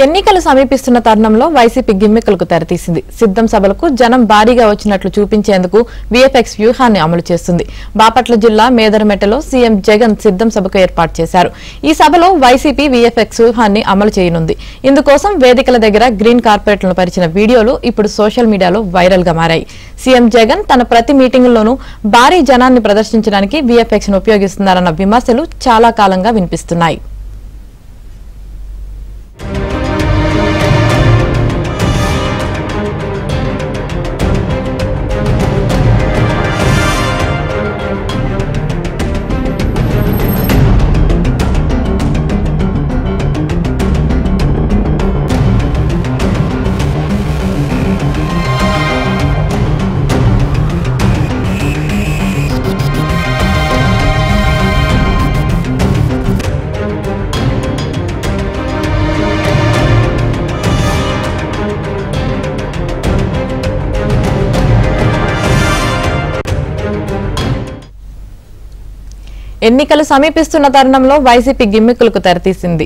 ఎన్నికలు సమీపిస్తున్న తరుణంలో వైసీపీ గిమ్మికలకు తెరతీసింది. సిద్ధం సభలకు జనం భారీగా వచ్చినట్లు చూపించేందుకు వీఎఫ్ఎక్స్ వ్యూహాన్ని అమలు చేస్తుంది. బాపట్ల జిల్లా మేదరమెట్టలో సీఎం జగన్ సిద్ధం సభకు ఏర్పాటు చేశారు. ఈ సభలో వైసీపీ వీఎఫ్ఎక్స్ వ్యూహాన్ని అమలు చేయనుంది. ఇందుకోసం వేదికల దగ్గర గ్రీన్ కార్పెట్లను పరిచిన వీడియోలు ఇప్పుడు సోషల్ మీడియాలో వైరల్ గా మారాయి. సీఎం జగన్ తన ప్రతి మీటింగుల్లోనూ భారీ జనాన్ని ప్రదర్శించడానికి వీఎఫ్ఎక్స్ ను ఉపయోగిస్తున్నారన్న విమర్శలు చాలా కాలంగా వినిపిస్తున్నాయి. ఎన్నికలు సమీపిస్తున్న తరుణంలో వైసీపీ గిమ్మికులకు తెరతీసింది.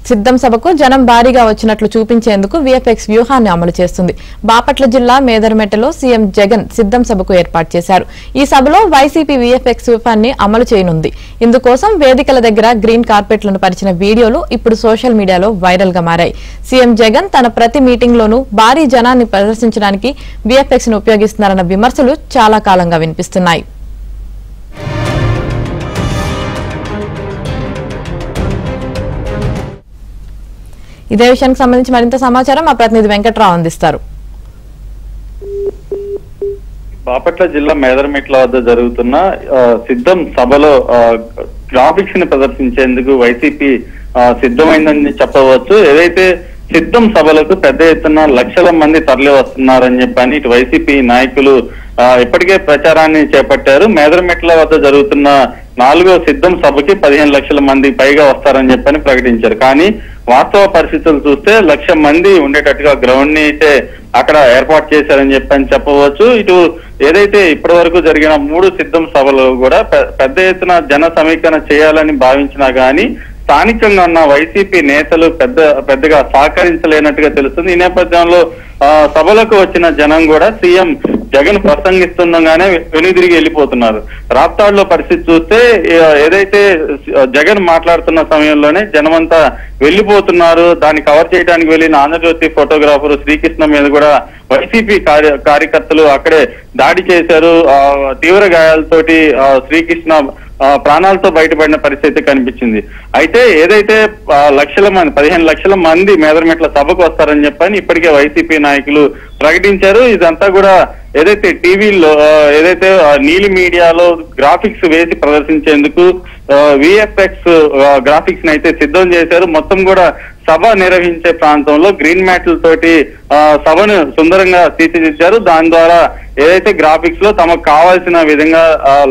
సిద్ధం సభకు జనం భారీగా వచ్చినట్లు చూపించేందుకు వీఎఫ్ఎక్స్ వ్యూహాన్ని అమలు చేస్తుంది. బాపట్ల జిల్లా మేదరమెట్టలో సీఎం జగన్ సిద్ధం సభకు ఏర్పాటు చేశారు. ఈ సభలో వైసీపీ వీఎఫ్ఎక్స్ వ్యూహాన్ని అమలు చేయనుంది. ఇందుకోసం వేదికల దగ్గర గ్రీన్ కార్పెట్లను పరిచిన వీడియోలు ఇప్పుడు సోషల్ మీడియాలో వైరల్ గా మారాయి. సీఎం జగన్ తన ప్రతి మీటింగ్లోనూ భారీ జనాన్ని ప్రదర్శించడానికి వీఎఫ్ఎక్స్ ను ఉపయోగిస్తున్నారన్న విమర్శలు చాలా కాలంగా వినిపిస్తున్నాయి. ఇదే విషయానికి సంబంధించి మరింత సమాచారం మా ప్రతినిధి వెంకట్రావు అందిస్తారు. బాపట్ల జిల్లా మేదరమెట్ల వద్ద జరుగుతున్న సిద్ధం సభలో గ్రాఫిక్స్ ని ప్రదర్శించేందుకు వైసీపీ సిద్ధమైందని చెప్పవచ్చు. ఏదైతే సిద్ధం సభలకు పెద్ద ఎత్తున లక్షల మంది తరలి వస్తున్నారని చెప్పని ఇటు వైసీపీ నాయకులు ఇప్పటికే ప్రచారాన్ని చేపట్టారు. మేదరమెట్ల వద్ద జరుగుతున్న 4వ సిద్ధం సభకి 15 లక్షల మంది పైగా వస్తారని చెప్పని ప్రకటించారు. కానీ వాస్తవ పరిస్థితులు చూస్తే 1,00,000 మంది ఉండేటట్టుగా గ్రౌండ్ ని అయితే అక్కడ ఏర్పాటు చేశారని చెప్పవచ్చు. ఇటు ఏదైతే ఇప్పటి వరకు జరిగిన 3 సిద్ధం సభలు కూడా పెద్ద ఎత్తున జన సమీకరణ చేయాలని భావించినా గానీ స్థానికంగా ఉన్న వైసీపీ నేతలు పెద్దగా సహకరించలేనట్టుగా తెలుస్తుంది. ఈ నేపథ్యంలో సభలకు వచ్చిన జనం కూడా సీఎం జగన్ ప్రసంగిస్తుండగానే వెనుదిరిగి వెళ్ళిపోతున్నారు. రాప్తాడులో పరిస్థితి చూస్తే ఏదైతే జగన్ మాట్లాడుతున్న సమయంలోనే జనమంతా వెళ్లిపోతున్నారు. దాన్ని కవర్ చేయడానికి వెళ్లిన ఆంధ్రజ్యోతి ఫోటోగ్రాఫర్ శ్రీకృష్ణ మీద కూడా వైసీపీ కార్యకర్తలు అక్కడే దాడి చేశారు. తీవ్ర గాయాలతోటి శ్రీకృష్ణ ప్రాణాలతో బయటపడిన పరిస్థితి కనిపించింది. అయితే ఏదైతే 15 లక్షల మంది మేదరమెట్ల సభకు వస్తారని చెప్పని ఇప్పటికే వైసీపీ నాయకులు ప్రకటించారు. ఇదంతా కూడా ఏదైతే టీవీలో ఏదైతే నీలి మీడియాలో గ్రాఫిక్స్ వేసి ప్రదర్శించేందుకు విఎఫ్ఎక్స్ గ్రాఫిక్స్ ని అయితే సిద్ధం చేశారు. మొత్తం కూడా సభ నిర్వహించే ప్రాంతంలో గ్రీన్ మ్యాట్లతోటి సభను సుందరంగా తీర్చిదిద్దారు. దాని ద్వారా ఏదైతే గ్రాఫిక్స్ లో తమకు కావాల్సిన విధంగా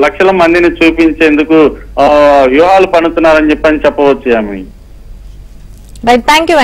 లక్షల మందిని చూపించేందుకు వ్యూహాలు పన్నుతున్నారని చెప్పని చెప్పవచ్చు. Thank you.